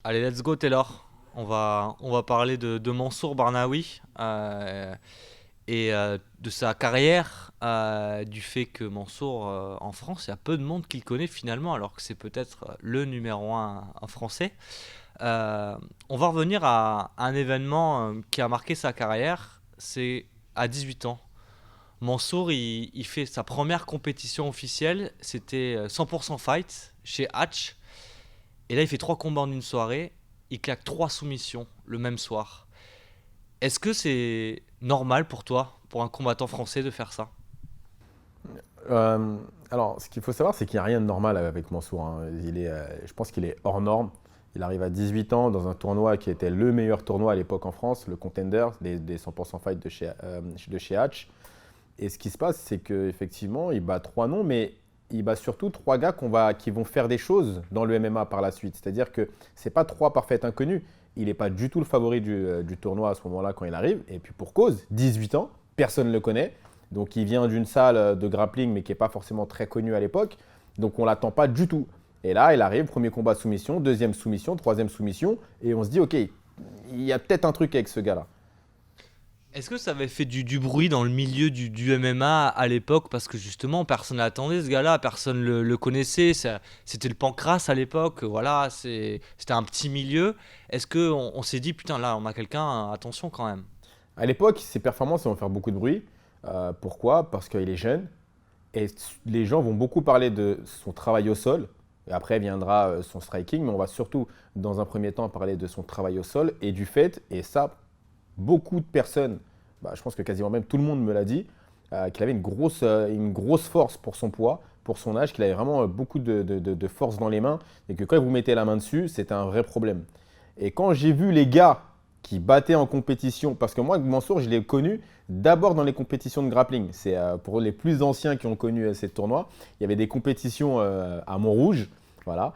Allez, let's go Taylor. On va parler de Mansour Barnaoui et de sa carrière, du fait que Mansour, en France, il y a peu de monde qui le connaît finalement, alors que c'est peut-être le numéro un en français. Euh, on va revenir à un événement qui a marqué sa carrière, c'est à 18 ans. Mansour, il fait sa première compétition officielle, c'était 100% fight chez Hatch. Et là, il fait trois combats en une soirée. Il claque trois soumissions le même soir. Est-ce que c'est normal pour toi, pour un combattant français, de faire ça? Euh, alors, ce qu'il faut savoir, c'est qu'il n'y a rien de normal avec Mansour, hein. Je pense qu'il est hors norme. Il arrive à 18 ans dans un tournoi qui était le meilleur tournoi à l'époque en France, le Contender, des 100% Fight de chez Hatch. Et ce qui se passe, c'est qu'effectivement, il bat trois noms, mais il bat surtout trois gars qui vont faire des choses dans le MMA par la suite. C'est-à-dire que ce n'est pas trois parfaits inconnus. Il n'est pas du tout le favori du tournoi à ce moment-là quand il arrive. Et puis pour cause, 18 ans, personne ne le connaît. Donc il vient d'une salle de grappling, mais qui n'est pas forcément très connue à l'époque. Donc on ne l'attend pas du tout. Et là, il arrive, premier combat soumission, deuxième soumission, troisième soumission. Et on se dit, OK, il y a peut-être un truc avec ce gars-là. Est-ce que ça avait fait du bruit dans le milieu du MMA à l'époque? Parce que justement, personne l'attendait, ce gars-là, personne le connaissait. C'était le pancras à l'époque, voilà, c'était un petit milieu. Est-ce qu'on s'est dit, putain, là, on a quelqu'un, attention quand même? À l'époque, ses performances vont faire beaucoup de bruit. Pourquoi? Parce qu'il est jeune. Et les gens vont beaucoup parler de son travail au sol. Et après viendra son striking. Mais on va surtout, dans un premier temps, parler de son travail au sol et du fait, et ça, beaucoup de personnes, je pense que quasiment même tout le monde me l'a dit, qu'il avait une grosse force pour son poids, pour son âge, qu'il avait vraiment beaucoup de force dans les mains et que quand vous mettez la main dessus, c'était un vrai problème. Et quand j'ai vu les gars qui battaient en compétition, parce que moi, Mansour, je l'ai connu d'abord dans les compétitions de grappling. C'est pour les plus anciens qui ont connu ces tournois. Il y avait des compétitions à Montrouge, voilà,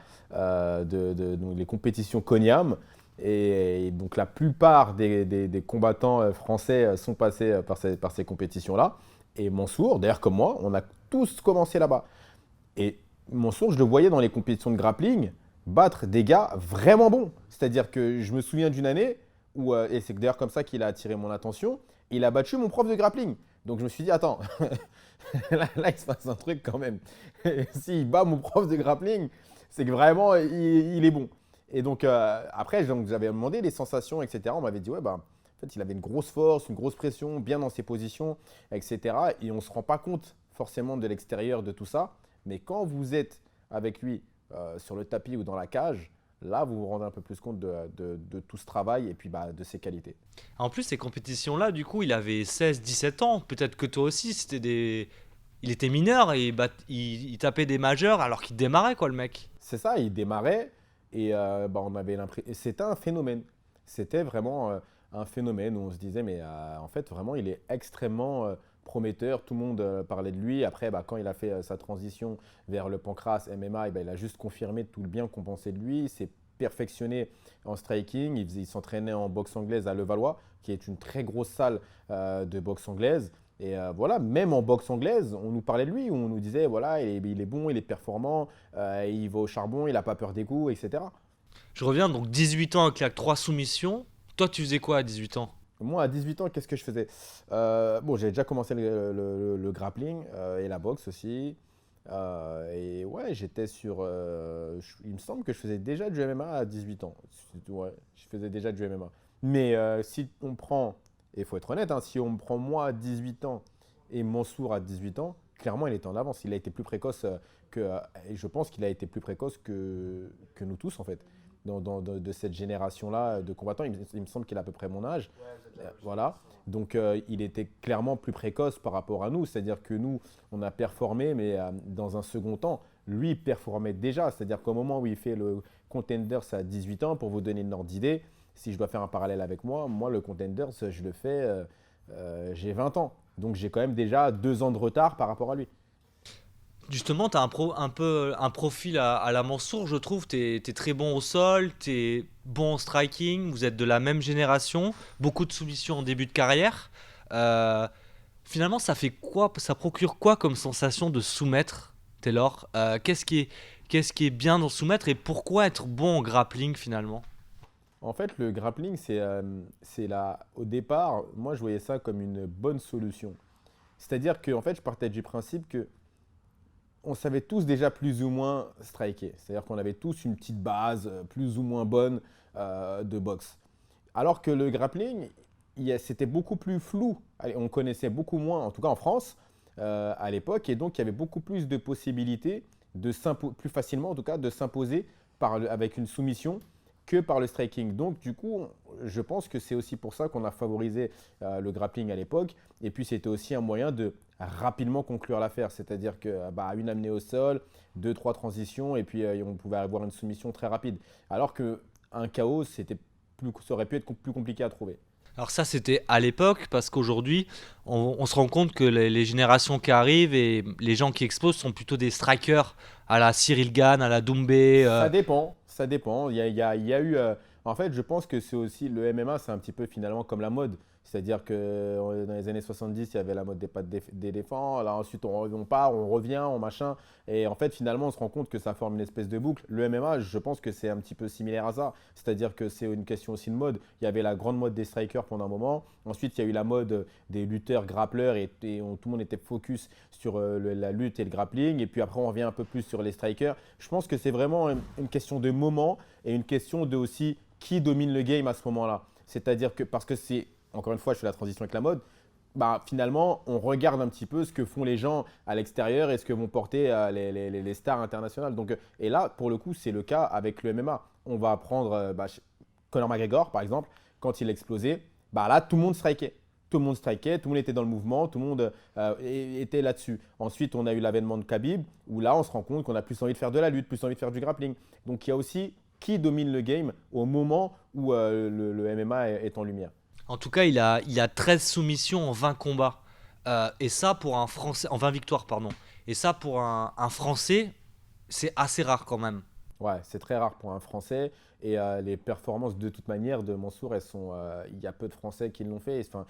donc les compétitions Coniam. Et donc la plupart des combattants français sont passés par ces compétitions-là. Et Mansour, d'ailleurs comme moi, on a tous commencé là-bas. Et Mansour, je le voyais dans les compétitions de grappling battre des gars vraiment bons. C'est-à-dire que je me souviens d'une année où, et c'est d'ailleurs comme ça qu'il a attiré mon attention, il a battu mon prof de grappling. Donc je me suis dit, attends, là, il se passe un truc quand même. S'il bat mon prof de grappling, c'est que vraiment il est bon. Et donc après, j'avais demandé les sensations, etc. On m'avait dit, ouais, en fait, il avait une grosse force, une grosse pression, bien dans ses positions, etc. Et on ne se rend pas compte forcément de l'extérieur de tout ça. Mais quand vous êtes avec lui sur le tapis ou dans la cage, là, vous vous rendez un peu plus compte de tout ce travail et puis de ses qualités. En plus, ces compétitions-là, du coup, il avait 16, 17 ans. Peut-être que toi aussi, c'était des. Il était mineur et il tapait des majeurs alors qu'il démarrait, quoi, le mec. C'est ça, il démarrait et on avait l'impression. C'était un phénomène. C'était vraiment un phénomène où on se disait, mais en fait, vraiment, il est extrêmement prometteur. Tout le monde parlait de lui. Après, quand il a fait sa transition vers le pancras MMA, il a juste confirmé tout le bien qu'on pensait de lui. Il s'est perfectionné en striking. Il s'entraînait en boxe anglaise à Levallois, qui est une très grosse salle de boxe anglaise. Et voilà, même en boxe anglaise, on nous parlait de lui, on nous disait, voilà, il est bon, il est performant, il va au charbon, il n'a pas peur des coups, etc. Je reviens, donc 18 ans, il claque trois soumissions. Toi, tu faisais quoi à 18 ans? Moi, à 18 ans, qu'est-ce que je faisais? Bon, j'avais déjà commencé le grappling et la boxe aussi. Et ouais, j'étais sur. Il me semble que je faisais déjà du MMA à 18 ans. Ouais, je faisais déjà du MMA. Mais si on prend, et il faut être honnête, hein, si on me prend moi à 18 ans et Mansour à 18 ans, clairement, il était en avance. Il a été plus précoce et je pense qu'il a été plus précoce que nous tous, en fait. De cette génération-là de combattants, il me semble qu'il a à peu près mon âge. Voilà. Donc il était clairement plus précoce par rapport à nous. C'est-à-dire que nous, on a performé, mais dans un second temps, lui il performait déjà. C'est-à-dire qu'au moment où il fait le Contenders à 18 ans, pour vous donner une ordre d'idée, si je dois faire un parallèle avec moi, le Contenders, je le fais, j'ai 20 ans. Donc j'ai quand même déjà 2 ans de retard par rapport à lui. Justement, tu as un peu un profil à la Mansour, je trouve. Tu es très bon au sol, tu es bon en striking, vous êtes de la même génération, beaucoup de soumissions en début de carrière. Euh, Finalement, ça fait quoi, ça procure quoi comme sensation de soumettre, Taylor? Qu'est-ce qui est bien dans soumettre et pourquoi être bon en grappling finalement? En fait, le grappling, au départ, moi je voyais ça comme une bonne solution. C'est-à-dire que en fait, je partais du principe que on savait tous déjà plus ou moins striker. C'est-à-dire qu'on avait tous une petite base plus ou moins bonne de boxe. Alors que le grappling, c'était beaucoup plus flou. Allez, on connaissait beaucoup moins, en tout cas en France, à l'époque, et donc il y avait beaucoup plus de possibilités plus facilement en tout cas, de s'imposer avec une soumission que par le striking. Donc du coup, je pense que c'est aussi pour ça qu'on a favorisé le grappling à l'époque. Et puis c'était aussi un moyen de rapidement conclure l'affaire, c'est-à-dire que une amenée au sol, deux, trois transitions, et puis on pouvait avoir une soumission très rapide. Alors qu'un KO, ça aurait pu être plus compliqué à trouver. Alors ça, c'était à l'époque, parce qu'aujourd'hui, on se rend compte que les générations qui arrivent et les gens qui explosent sont plutôt des strikers à la Cyril Gane, à la Doumbé. Ça dépend, ça dépend. Il y a eu. En fait, je pense que c'est aussi le MMA, c'est un petit peu finalement comme la mode. C'est-à-dire que dans les années 70, il y avait la mode des pattes d'éléphant. Là, ensuite, on part, on revient, on machin. Et en fait, finalement, on se rend compte que ça forme une espèce de boucle. Le MMA, je pense que c'est un petit peu similaire à ça. C'est-à-dire que c'est une question aussi de mode. Il y avait la grande mode des strikers pendant un moment. Ensuite, il y a eu la mode des lutteurs grappleurs et tout le monde était focus sur la lutte et le grappling. Et puis après, on revient un peu plus sur les strikers. Je pense que c'est vraiment une question de moment et une question de aussi qui domine le game à ce moment-là. C'est-à-dire que, parce que c'est, encore une fois, je fais la transition avec la mode, finalement, on regarde un petit peu ce que font les gens à l'extérieur et ce que vont porter les stars internationales. Donc, et là, pour le coup, c'est le cas avec le MMA. On va prendre Conor McGregor, par exemple, quand il explosait, là, tout le monde strikait. Tout le monde strikait, tout le monde était dans le mouvement, tout le monde était là-dessus. Ensuite, on a eu l'avènement de Khabib, où là, on se rend compte qu'on a plus envie de faire de la lutte, plus envie de faire du grappling. Donc, il y a aussi qui domine le game au moment où le MMA est en lumière. En tout cas, il a 13 soumissions en 20 combats. Et ça, pour un Français, en 20 victoires, pardon. Et ça, pour un Français, c'est assez rare quand même. Ouais, c'est très rare pour un Français. Et les performances, de toute manière, de Mansour, il y a peu de Français qui l'ont fait. Enfin,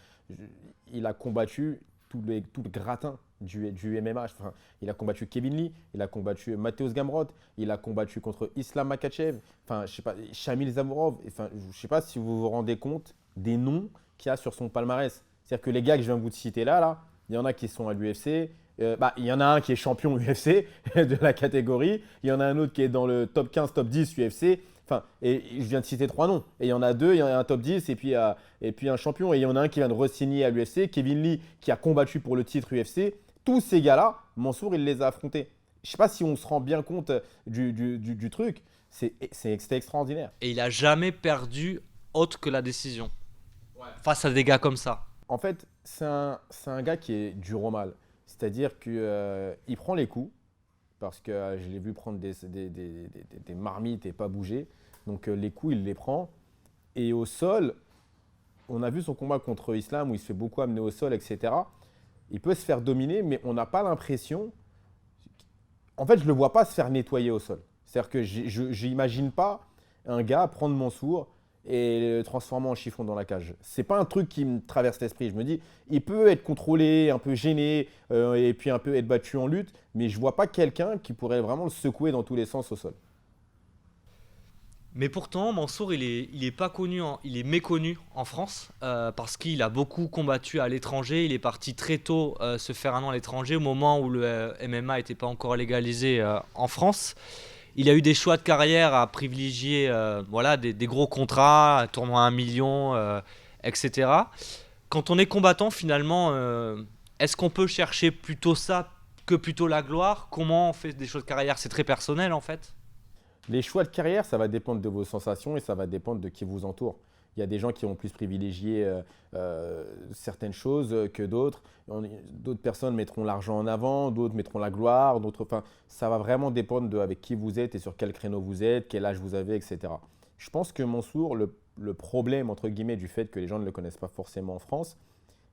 il a combattu tout le gratin du MMA. Enfin, il a combattu Kevin Lee, il a combattu Mateusz Gamrot, il a combattu contre Islam Makhachev, enfin, je sais pas, Shamil Zamorov. Enfin, je ne sais pas si vous vous rendez compte des noms qu'il y a sur son palmarès. C'est-à-dire que les gars que je viens de vous citer là, il y en a qui sont à l'UFC. Il y en a un qui est champion UFC de la catégorie. Il y en a un autre qui est dans le top 15, top 10 UFC. Enfin, et je viens de citer trois noms. Et il y en a deux, il y en a un top 10 et puis un champion. Et il y en a un qui vient de re-signer à l'UFC, Kevin Lee, qui a combattu pour le titre UFC. Tous ces gars-là, Mansour, il les a affrontés. Je ne sais pas si on se rend bien compte du truc. C'était extraordinaire. Et il a jamais perdu autre que la décision. Ouais. Face à des gars comme ça. En fait, c'est un gars qui est dur au mal. C'est-à-dire qu'il prend les coups, parce que je l'ai vu prendre des marmites et pas bouger. Donc les coups, il les prend. Et au sol, on a vu son combat contre Islam où il se fait beaucoup amener au sol, etc. Il peut se faire dominer, mais on n'a pas l'impression. En fait, je ne le vois pas se faire nettoyer au sol. C'est-à-dire que je n'imagine pas un gars prendre Mansour et le transformer en chiffon dans la cage. C'est pas un truc qui me traverse l'esprit. Je me dis, il peut être contrôlé, un peu gêné, et puis un peu être battu en lutte, mais je vois pas quelqu'un qui pourrait vraiment le secouer dans tous les sens au sol. Mais pourtant, Mansour, il est pas connu, il est méconnu en France parce qu'il a beaucoup combattu à l'étranger. Il est parti très tôt se faire un nom à l'étranger au moment où le MMA n'était pas encore légalisé en France. Il a eu des choix de carrière à privilégier voilà, des gros contrats, un tournoi à 1 million, etc. Quand on est combattant, finalement, est-ce qu'on peut chercher plutôt ça que plutôt la gloire? Comment on fait des choix de carrière? C'est très personnel en fait. Les choix de carrière, ça va dépendre de vos sensations et ça va dépendre de qui vous entoure. Il y a des gens qui vont plus privilégier certaines choses que d'autres. D'autres personnes mettront l'argent en avant, d'autres mettront la gloire. Enfin, ça va vraiment dépendre avec qui vous êtes et sur quel créneau vous êtes, quel âge vous avez, etc. Je pense que Mansour, le problème entre guillemets du fait que les gens ne le connaissent pas forcément en France,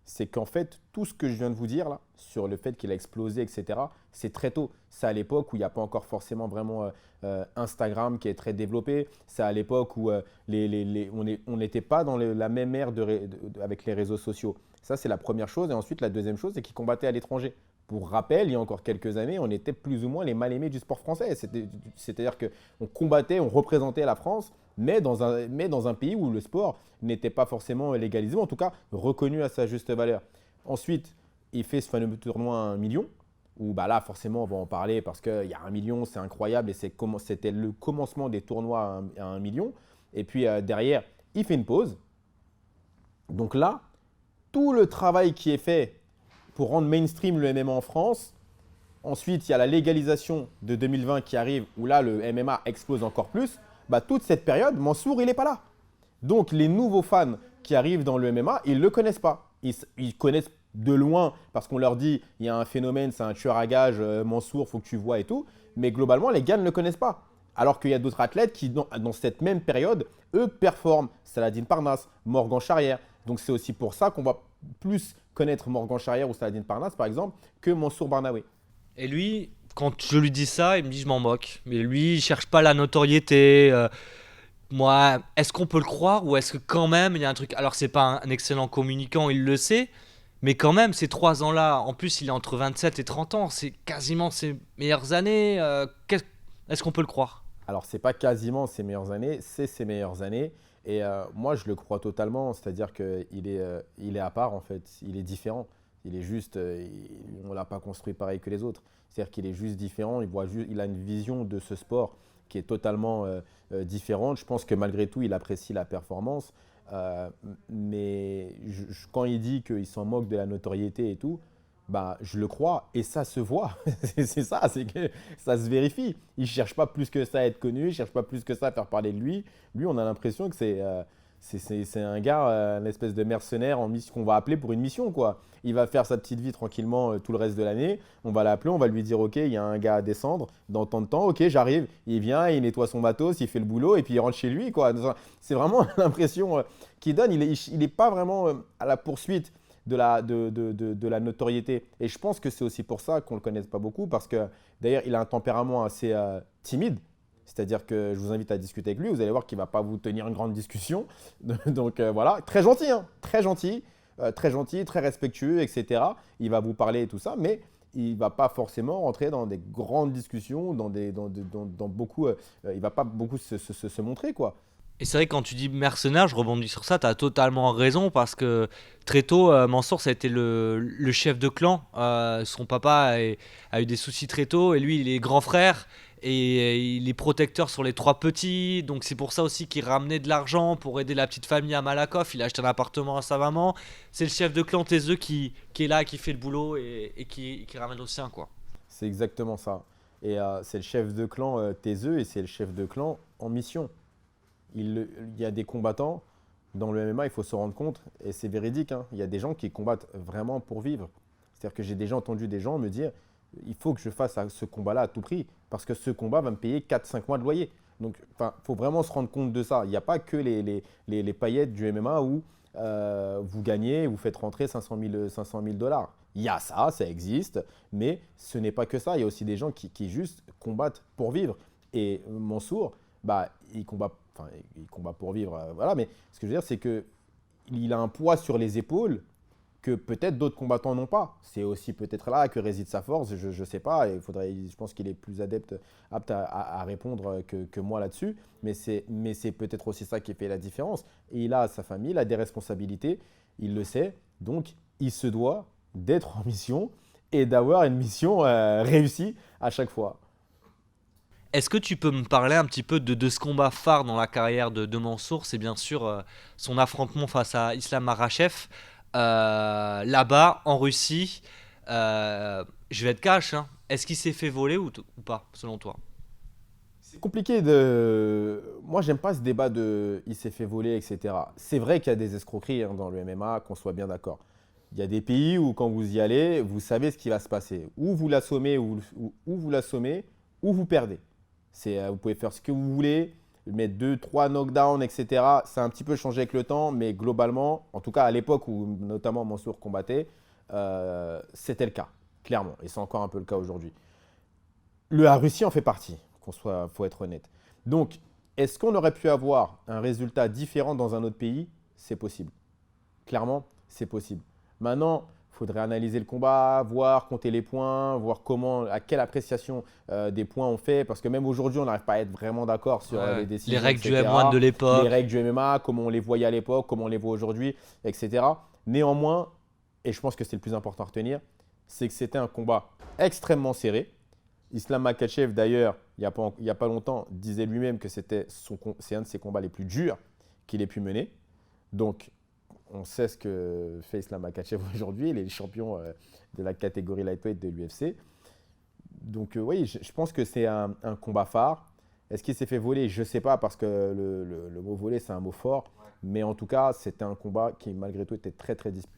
c'est qu'en fait, tout ce que je viens de vous dire là, sur le fait qu'il a explosé, etc., c'est très tôt. C'est à l'époque où il n'y a pas encore forcément vraiment Instagram qui est très développé. C'est à l'époque où on n'était pas dans la même ère avec les réseaux sociaux. Ça, c'est la première chose. Et ensuite, la deuxième chose, c'est qu'il combattait à l'étranger. Pour rappel, il y a encore quelques années, on était plus ou moins les mal-aimés du sport français. C'est-à-dire qu'on combattait, on représentait la France, mais dans un pays où le sport n'était pas forcément légalisé, ou en tout cas reconnu à sa juste valeur. Ensuite, il fait ce fameux tournoi à 1 million, où bah là, forcément, on va en parler parce qu'il y a 1 million, c'est incroyable, et c'était le commencement des tournois à 1 million. Et puis derrière, il fait une pause. Donc là, tout le travail qui est fait pour rendre mainstream le MMA en France. Ensuite, il y a la légalisation de 2020 qui arrive, où là, le MMA explose encore plus. Bah, toute cette période, Mansour, il n'est pas là. Donc, les nouveaux fans qui arrivent dans le MMA, ils ne le connaissent pas. Ils connaissent de loin parce qu'on leur dit, il y a un phénomène, c'est un tueur à gages, Mansour, il faut que tu vois et tout. Mais globalement, les gars ne le connaissent pas. Alors qu'il y a d'autres athlètes qui, dans cette même période, eux, performent. Saladin Parnasse, Morgan Charrière. Donc, c'est aussi pour ça qu'on va plus connaître Morgan Charrière ou Saladin Parnasse, par exemple, que Mansour Barnaoui. Et lui, quand je lui dis ça, il me dit je m'en moque. Mais lui, il cherche pas la notoriété. Moi, est-ce qu'on peut le croire ou est-ce que quand même il y a un truc. Alors, c'est pas un excellent communicant, il le sait. Mais quand même, ces 3 ans-là, en plus, il est entre 27 et 30 ans. C'est quasiment ses meilleures années. Est-ce qu'on peut le croire? Alors, ce n'est pas quasiment ses meilleures années, c'est ses meilleures années. Et moi, je le crois totalement, c'est-à-dire qu'il est à part, en fait. Il est différent. Il est juste, on ne l'a pas construit pareil que les autres. C'est-à-dire qu'il est juste différent, il a une vision de ce sport qui est totalement différente. Je pense que malgré tout, il apprécie la performance. Mais quand il dit qu'il s'en moque de la notoriété et tout, bah, je le crois et ça se voit. C'est ça, c'est que ça se vérifie. Il ne cherche pas plus que ça à être connu, il ne cherche pas plus que ça à faire parler de lui. Lui, on a l'impression que c'est un gars, une espèce de mercenaire en mission qu'on va appeler pour une mission, quoi. Il va faire sa petite vie tranquillement tout le reste de l'année. On va l'appeler, on va lui dire ok, il y a un gars à descendre dans tant de temps. Ok, j'arrive. Il vient, il nettoie son matos, il fait le boulot et puis il rentre chez lui, quoi. C'est vraiment l'impression qu'il donne. Il n'est pas vraiment à la poursuite de la notoriété. Et je pense que c'est aussi pour ça qu'on ne le connaisse pas beaucoup parce que d'ailleurs, il a un tempérament assez timide. C'est-à-dire que je vous invite à discuter avec lui. Vous allez voir qu'il ne va pas vous tenir une grande discussion. Donc voilà, très gentil, hein, très gentil, très respectueux, etc. Il va vous parler et tout ça, mais il ne va pas forcément rentrer dans des grandes discussions, dans beaucoup. Il ne va pas beaucoup se montrer, quoi. Et c'est vrai que quand tu dis mercenaire, je rebondis sur ça, tu as totalement raison parce que très tôt, Mansour, ça a été le chef de clan. Son papa a eu des soucis très tôt et lui, il est grand frère et il est protecteur sur les 3 petits. Donc c'est pour ça aussi qu'il ramenait de l'argent pour aider la petite famille à Malakoff. Il a acheté un appartement à sa maman. C'est le chef de clan Taiseux qui est là, qui fait le boulot et qui ramène au sien, quoi. C'est exactement ça. Et c'est le chef de clan Taiseux et c'est le chef de clan en mission. Il y a des combattants dans le MMA, il faut se rendre compte, et c'est véridique, hein, il y a des gens qui combattent vraiment pour vivre. C'est-à-dire que j'ai déjà entendu des gens me dire il faut que je fasse ce combat-là à tout prix, parce que ce combat va me payer 4-5 mois de loyer. Donc, il faut vraiment se rendre compte de ça. Il n'y a pas que les paillettes du MMA où vous gagnez, vous faites rentrer 500 000 dollars. Il y a ça, ça existe, mais ce n'est pas que ça. Il y a aussi des gens qui juste combattent pour vivre. Et Mansour, bah, il combat pour vivre, voilà. Mais ce que je veux dire, c'est qu'il a un poids sur les épaules que peut-être d'autres combattants n'ont pas. C'est aussi peut-être là que réside sa force, je ne sais pas. Je pense qu'il est plus apte à répondre que moi là-dessus. Mais c'est peut-être aussi ça qui fait la différence. Et il a sa famille, il a des responsabilités, il le sait. Donc, il se doit d'être en mission et d'avoir une mission réussie à chaque fois. Est-ce que tu peux me parler un petit peu de ce combat phare dans la carrière de Mansour? C'est bien sûr son affrontement face à Islam Makhachev, là-bas, en Russie. Je vais être cash, hein. Est-ce qu'il s'est fait voler ou pas, selon toi? C'est compliqué Moi, j'aime pas ce débat de il s'est fait voler, etc. C'est vrai qu'il y a des escroqueries hein, dans le MMA, qu'on soit bien d'accord. Il y a des pays où, quand vous y allez, vous savez ce qui va se passer. Ou vous l'assommez, ou vous l'assommez, ou vous perdez. Vous pouvez faire ce que vous voulez, mettre 2-3 knockdowns, etc. Ça a un petit peu changé avec le temps, mais globalement, en tout cas à l'époque où notamment Mansour combattait, c'était le cas, clairement. Et c'est encore un peu le cas aujourd'hui. La Russie en fait partie, faut être honnête. Donc, est-ce qu'on aurait pu avoir un résultat différent dans un autre pays? C'est possible. Clairement, c'est possible. Maintenant, il faudrait analyser le combat, voir, compter les points, voir à quelle appréciation des points on fait. Parce que même aujourd'hui, on n'arrive pas à être vraiment d'accord sur les Ouais. Les décisions, règles du etc. M1 de Les l'époque. règles du MMA, comment on les voyait à l'époque, comment on les voit aujourd'hui, etc. Néanmoins, et je pense que c'est le plus important à retenir, c'est que c'était un combat extrêmement serré. Islam Makhachev, d'ailleurs, il y a pas longtemps, disait lui-même que c'est un de ses combats les plus durs qu'il ait pu mener. Donc, on sait ce que fait Islam Makhachev aujourd'hui. Il est le champion de la catégorie lightweight de l'UFC. Donc, oui, je pense que c'est un combat phare. Est-ce qu'il s'est fait voler? Je ne sais pas, parce que le mot voler, c'est un mot fort. Mais en tout cas, c'était un combat qui, malgré tout, était très, très disputé.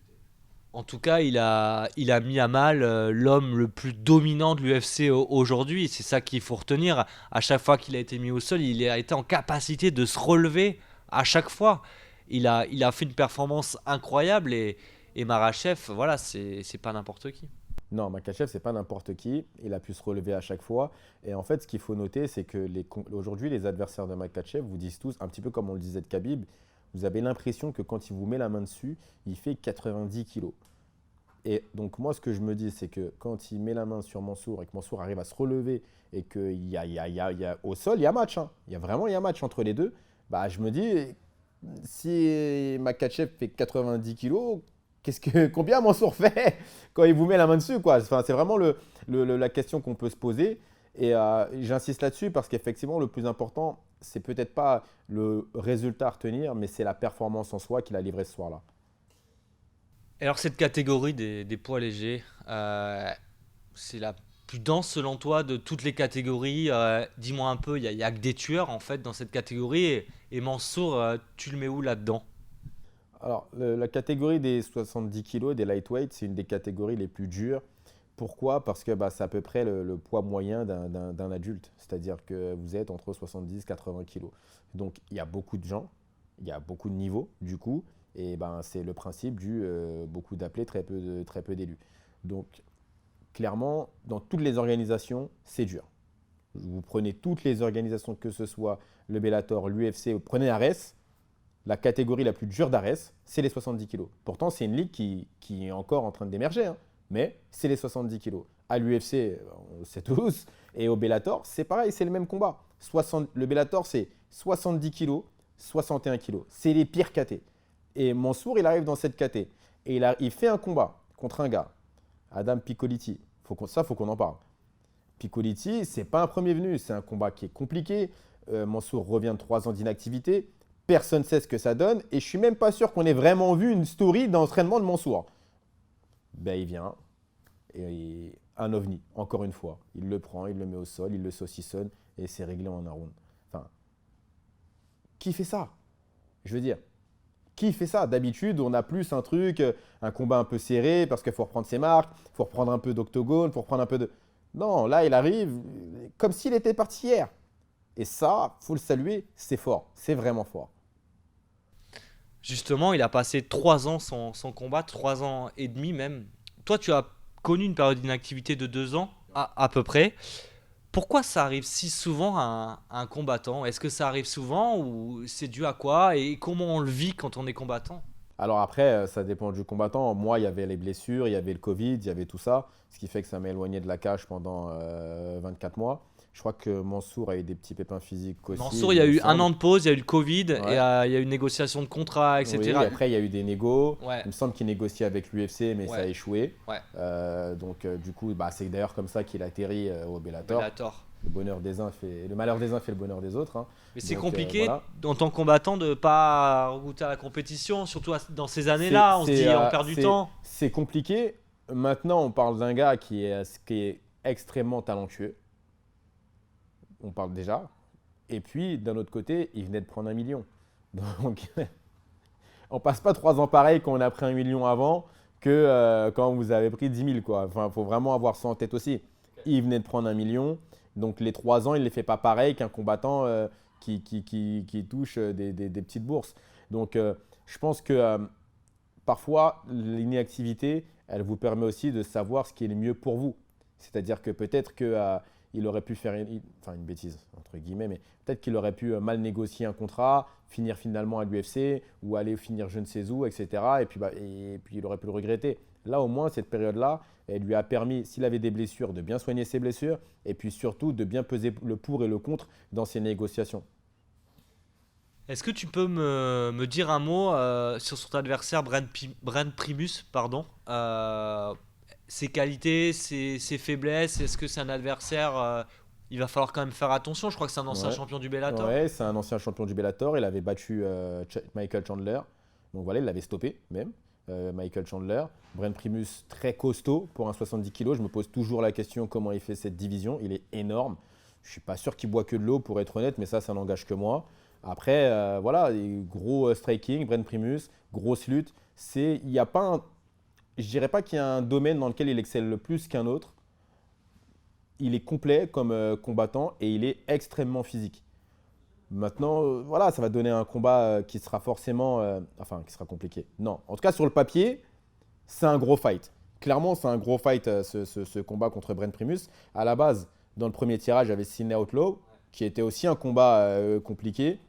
En tout cas, il a mis à mal l'homme le plus dominant de l'UFC aujourd'hui. C'est ça qu'il faut retenir. À chaque fois qu'il a été mis au sol, il a été en capacité de se relever à chaque fois. Il a fait une performance incroyable et Makhachev, voilà, c'est pas n'importe qui. Non, Makhachev, c'est pas n'importe qui. Il a pu se relever à chaque fois. Et en fait, ce qu'il faut noter, c'est que aujourd'hui, les adversaires de Makhachev vous disent tous, un petit peu comme on le disait de Khabib, vous avez l'impression que quand il vous met la main dessus, il fait 90 kilos. Et donc, moi, ce que je me dis, c'est que quand il met la main sur Mansour et que Mansour arrive à se relever et au sol, il y a match, hein. Il y a match entre les deux. Bah, je me dis, si Makhachev fait 90 kilos, combien Mansour fait quand il vous met la main dessus, quoi. Enfin, c'est vraiment la question qu'on peut se poser. Et j'insiste là-dessus parce qu'effectivement, le plus important, c'est peut-être pas le résultat à retenir, mais c'est la performance en soi qu'il a livrée ce soir-là. Alors cette catégorie des poids légers, c'est la plus dense selon toi de toutes les catégories. Dis-moi un peu, il y a que des tueurs en fait dans cette catégorie et Mansour, tu le mets où là-dedans? Alors, la catégorie des 70 kilos, des lightweight, c'est une des catégories les plus dures. Pourquoi? Parce que c'est à peu près le poids moyen d'un adulte. C'est-à-dire que vous êtes entre 70 et 80 kilos. Donc, il y a beaucoup de gens, il y a beaucoup de niveaux, du coup. Et c'est le principe du beaucoup d'appelés, très peu d'élus. Donc, clairement, dans toutes les organisations, c'est dur. Vous prenez toutes les organisations, que ce soit le Bellator, l'UFC, vous prenez Ares. La catégorie la plus dure d'Ares, c'est les 70 kilos. Pourtant, c'est une ligue qui est encore en train d'émerger, hein, mais c'est les 70 kilos. À l'UFC, on le sait tous, et au Bellator, c'est pareil, c'est le même combat. Le Bellator, c'est 70 kilos, 61 kilos. C'est les pires KT. Et Mansour, il arrive dans cette KT. Et il fait un combat contre un gars, Adam Piccolitti. Faut qu'on en parle. Piccolitti, c'est pas un premier venu, c'est un combat qui est compliqué. Mansour revient de 3 ans d'inactivité. Personne ne sait ce que ça donne. Et je suis même pas sûr qu'on ait vraiment vu une story d'entraînement de Mansour. Il vient. Et un ovni, encore une fois. Il le prend, il le met au sol, il le saucissonne. Et c'est réglé en un round. Enfin, qui fait ça? Je veux dire, qui fait ça? D'habitude, on a plus un truc, un combat un peu serré, parce qu'il faut reprendre ses marques, il faut reprendre un peu d'octogone, il faut reprendre un peu de... Non, là, il arrive comme s'il était parti hier. Et ça, faut le saluer, c'est fort. C'est vraiment fort. Justement, il a passé 3 ans sans combat, 3 ans et demi même. Toi, tu as connu une période d'inactivité de 2 ans, à peu près. Pourquoi ça arrive si souvent à un combattant? Est-ce que ça arrive souvent ou c'est dû à quoi? Et comment on le vit quand on est combattant? Alors après, ça dépend du combattant. Moi, il y avait les blessures, il y avait le Covid, il y avait tout ça, ce qui fait que ça m'a éloigné de la cage pendant 24 mois. Je crois que Mansour a eu des petits pépins physiques aussi, Mansour, il y il a me eu un semble. an de pause, il y a eu le Covid, et Ouais. il y a eu une négociation de contrat, Oui, etc. après, il y a eu des négos. Ouais, Il me semble qu'il négociait avec l'UFC, mais ça a ouais, échoué. ouais. Donc, du coup, c'est d'ailleurs comme ça qu'il atterrit au Bellator. Bellator. Le malheur des uns fait le bonheur des autres, hein. Mais c'est Donc, compliqué voilà. en tant que combattant de pas regoûter à la compétition, surtout dans ces C'est années-là. On se c'est, dit, on euh, perd du c'est- temps. c'est compliqué. Maintenant, on parle d'un gars qui est extrêmement talentueux. On parle déjà. Et puis, d'un autre côté, il venait de prendre 1 million. Donc, on passe pas 3 ans pareil quand on a pris 1 million avant que quand vous avez pris 10 000, quoi. Enfin, il faut vraiment avoir ça en tête aussi. Il venait de prendre 1 million. Donc, les 3 ans, il ne les fait pas pareil qu'un combattant qui touche des petites bourses. Donc, je pense que parfois, l'inactivité, elle vous permet aussi de savoir ce qui est le mieux pour vous. C'est-à-dire que peut-être que il aurait pu faire une bêtise, entre guillemets, mais peut-être qu'il aurait pu mal négocier un contrat, finir finalement à l'UFC ou aller finir je ne sais où, etc. Et puis il aurait pu le regretter. Là, au moins, cette période-là, elle lui a permis, s'il avait des blessures, de bien soigner ses blessures et puis surtout de bien peser le pour et le contre dans ses négociations. Est-ce que tu peux me dire un mot sur son adversaire, Brent Primus, pardon. Ses qualités, ses faiblesses, est-ce que c'est un adversaire il va falloir quand même faire attention, je crois que c'est un ancien Ouais, champion du Bellator. ouais, c'est un ancien champion du Bellator. Il avait battu Michael Chandler. Donc voilà, il l'avait stoppé même. Michael Chandler. Brent Primus, très costaud pour un 70 kg. Je me pose toujours la question comment il fait cette division. Il est énorme. Je ne suis pas sûr qu'il boit que de l'eau pour être honnête, mais ça n'engage que moi. Après, voilà, gros striking, Brent Primus, grosse lutte. Il y a pas je dirais pas qu'il y a un domaine dans lequel il excelle le plus qu'un autre. Il est complet comme combattant et il est extrêmement physique. Maintenant, voilà, ça va donner un combat qui sera forcément, qui sera compliqué. Non, en tout cas sur le papier, c'est un gros fight. Clairement, c'est un gros fight ce combat contre Brent Primus. À la base, dans le premier tirage, il y avait Sidney Outlaw, qui était aussi un combat compliqué.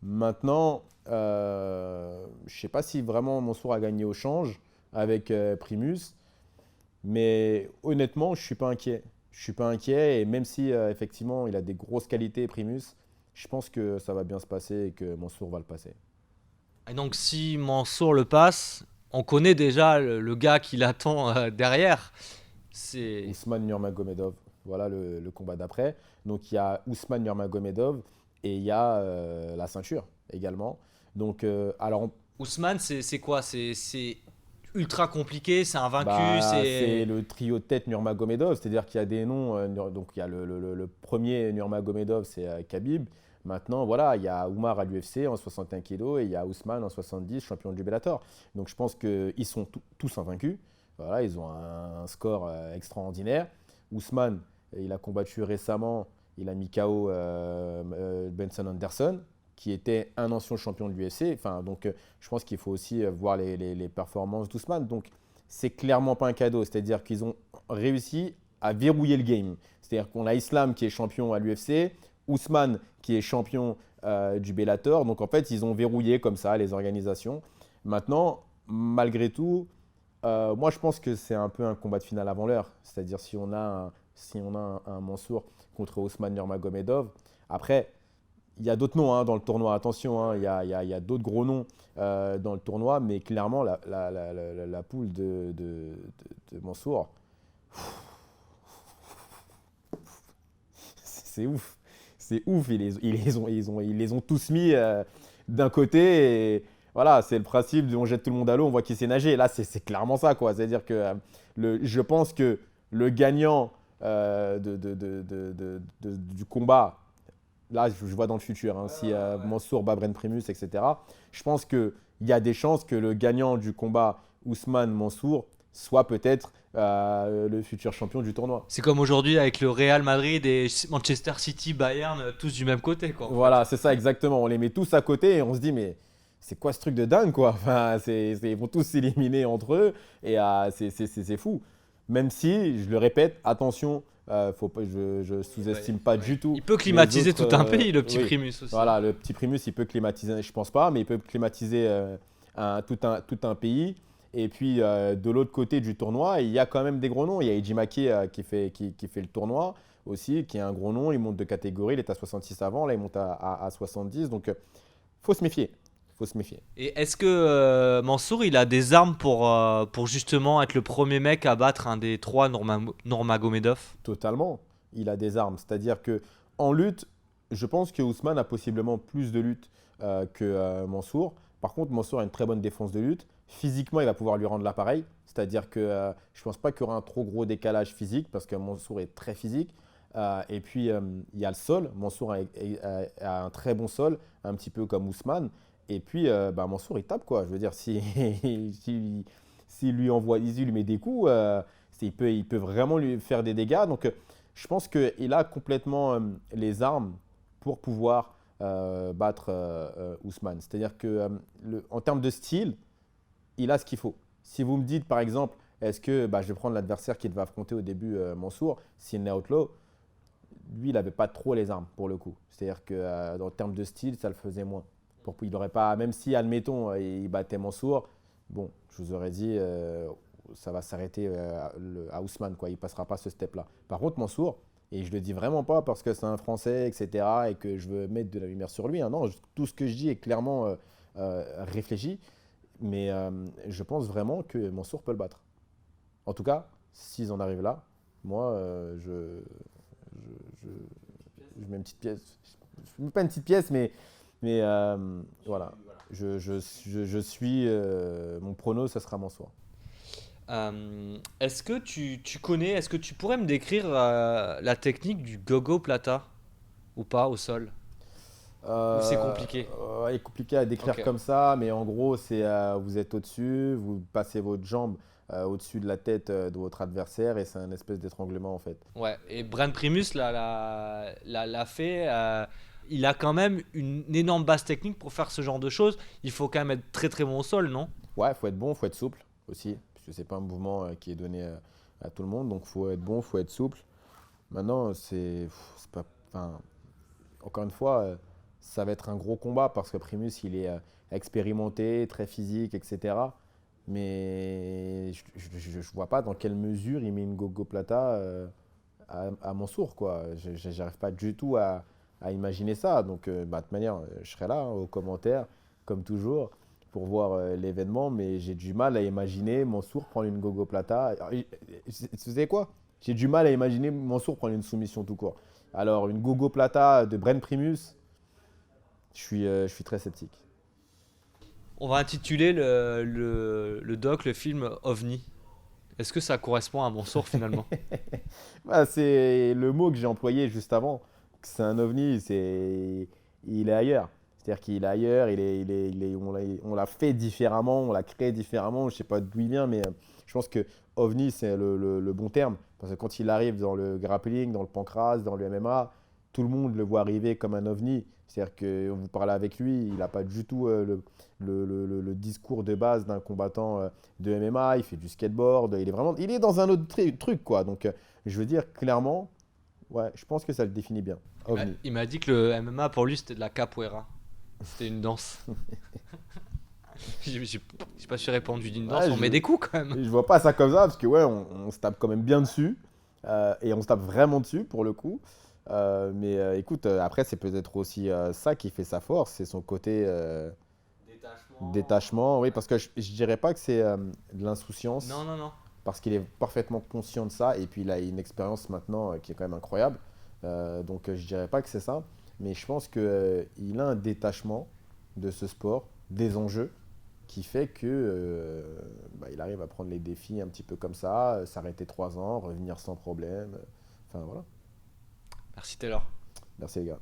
Maintenant, je ne sais pas si vraiment Mansour a gagné au change avec Primus, mais honnêtement, je ne suis pas inquiet. Je ne suis pas inquiet et même si effectivement il a des grosses qualités, Primus, je pense que ça va bien se passer et que Mansour va le passer. Et donc si Mansour le passe, on connaît déjà le gars qui l'attend derrière. C'est Ousmane Nurmagomedov, voilà le combat d'après. Donc il y a Ousmane Nurmagomedov et il y a la ceinture également. Donc Ousmane, c'est quoi? C'est ultra compliqué, c'est invaincu, c'est c'est. le trio de tête Nurmagomedov, c'est-à-dire qu'il y a des noms. Donc il y a le premier Nurmagomedov, c'est Khabib. Maintenant, voilà, il y a Oumar à l'UFC en 61 kg et il y a Ousmane en 70, champion du Bellator. Donc je pense qu'ils sont tous invaincus. Voilà, ils ont un score extraordinaire. Ousmane, il a combattu récemment, il a mis KO Benson Anderson, qui était un ancien champion de l'UFC. Enfin, donc je pense qu'il faut aussi voir les performances d'Ousmane. Donc c'est clairement pas un cadeau, c'est-à-dire qu'ils ont réussi à verrouiller le game. C'est-à-dire qu'on a Islam qui est champion à l'UFC, Ousmane qui est champion du Bellator. Donc en fait, ils ont verrouillé comme ça les organisations. Maintenant, malgré tout, moi je pense que c'est un peu un combat de finale avant l'heure. C'est-à-dire si on a un Mansour contre Ousmane Nurmagomedov. Après, il y a d'autres noms dans le tournoi, attention, il y a d'autres gros noms dans le tournoi, mais clairement, la poule de Mansour, c'est ouf. C'est ouf, ils les ont tous mis d'un côté. Et voilà, c'est le principe on jette tout le monde à l'eau, on voit qui sait nager. Et là, c'est clairement ça, quoi. C'est-à-dire que je pense que le gagnant du combat, là, je vois dans le futur, si Mansour bat Brent Primus, etc., je pense qu'il y a des chances que le gagnant du combat Ousmane-Mansour soit peut-être le futur champion du tournoi. C'est comme aujourd'hui avec le Real Madrid et Manchester City, Bayern, tous du même côté, quoi, en fait. Voilà, c'est ça exactement. On les met tous à côté et on se dit, mais c'est quoi ce truc de dingue, quoi? Enfin, ils vont tous s'éliminer entre eux et c'est fou. Même si, je le répète, attention, faut pas, je sous-estime pas Ouais. du tout Il peut les climatiser autres. tout un pays, le petit Oui, Primus aussi. voilà, le petit Primus, il peut climatiser, je pense pas, mais il peut climatiser tout un pays. Et puis de l'autre côté du tournoi, il y a quand même des gros noms. Il y a Eddie Mackey qui fait le tournoi aussi, qui est un gros nom. Il monte de catégorie, il était à 66 avant, là il monte à 70. Donc faut se méfier. Faut se méfier. Et est-ce que Mansour, il a des armes pour justement être le premier mec à battre un des trois Nurmagomedov? Totalement. Il a des armes. C'est-à-dire que en lutte, je pense que Ousmane a possiblement plus de lutte que Mansour. Par contre, Mansour a une très bonne défense de lutte. Physiquement, il va pouvoir lui rendre l'appareil. C'est-à-dire que je ne pense pas qu'il y aura un trop gros décalage physique parce que Mansour est très physique. Et puis, il y a le sol. Mansour a un très bon sol, un petit peu comme Ousmane. Et puis, Mansour, il tape, quoi. Je veux dire, s'il lui met des coups, il peut vraiment lui faire des dégâts. Donc, je pense qu'il a complètement les armes pour pouvoir battre Ousmane. C'est-à-dire que en termes de style, il a ce qu'il faut. Si vous me dites, par exemple, est-ce que je vais prendre l'adversaire qu'il va affronter au début, Mansour, Sidney Outlaw, lui, il n'avait pas trop les armes pour le coup. C'est-à-dire que en termes de style, ça le faisait moins. Il aurait pas, même si, admettons, il battait Mansour, bon, je vous aurais dit, ça va s'arrêter à Ousmane, quoi. Il ne passera pas ce step-là. Par contre, Mansour, et je le dis vraiment pas parce que c'est un Français, etc., et que je veux mettre de la lumière sur lui, hein, non, tout ce que je dis est clairement réfléchi, mais je pense vraiment que Mansour peut le battre. En tout cas, s'ils en arrivent là, moi, je, je mets une petite pièce. Je mets pas une petite pièce, mais voilà. Je suis. Mon prono, ça sera Mansour. Est-ce que tu connais, est-ce que tu pourrais me décrire la technique du gogo plata ou pas au sol? Ou c'est compliqué? Il est compliqué à décrire Ok. comme ça, mais en gros, c'est vous êtes au-dessus, vous passez votre jambe au-dessus de la tête de votre adversaire et c'est un espèce d'étranglement en fait. Ouais, et Brent Primus l'a fait. Il a quand même une énorme base technique pour faire ce genre de choses. Il faut quand même être très très bon au sol, non? Ouais, faut être bon, faut être souple aussi, parce que c'est pas un mouvement qui est donné à tout le monde, donc faut être bon, faut être souple. Maintenant, c'est pas, enfin, encore une fois, ça va être un gros combat parce que Primus, il est expérimenté, très physique, etc. Mais je ne vois pas dans quelle mesure il met une gogo plata à Mansour, quoi. J'arrive pas du tout à imaginer ça. Donc, bah, de toute manière, je serai là hein, aux commentaires, comme toujours, pour voir l'événement. Mais j'ai du mal à imaginer Mansour prendre une gogo plata. Alors, vous savez quoi? J'ai du mal à imaginer Mansour prendre une soumission tout court. Alors, une gogo plata de Bren Primus, je suis très sceptique. On va intituler le doc, le film OVNI. Est-ce que ça correspond à mon sort finalement? Bah, c'est le mot que j'ai employé juste avant. C'est un ovni, il est ailleurs. C'est-à-dire qu'il est ailleurs, on l'a fait différemment, on l'a créé différemment. Je ne sais pas d'où il vient, mais je pense que ovni, c'est le bon terme. Parce que quand il arrive dans le grappling, dans le pancras, dans le MMA, tout le monde le voit arriver comme un ovni. C'est-à-dire que vous parlez avec lui, il n'a pas du tout le discours de base d'un combattant de MMA. Il fait du skateboard, il est dans un autre truc, quoi. Donc, je veux dire clairement, ouais, je pense que ça le définit bien. OVNI. Il m'a dit que le MMA pour lui c'était de la capoeira. C'était une danse. J'ai pas su répondre d'une danse, Ouais, on met des coups quand même. je vois pas ça comme ça parce que ouais, on se tape quand même bien dessus et on se tape vraiment dessus pour le coup. Mais écoute, après c'est peut-être aussi ça qui fait sa force, c'est son côté Détachement. détachement. Oui, parce que je dirais pas que c'est de Non, l'insouciance non, non. parce qu'il est parfaitement conscient de ça et puis il a une expérience maintenant qui est quand même incroyable. Donc je dirais pas que c'est ça, mais je pense que il a un détachement de ce sport, des enjeux, qui fait que bah, il arrive à prendre les défis un petit peu comme ça, s'arrêter 3 ans, revenir sans problème. Enfin voilà. Merci Taylor. Merci les gars.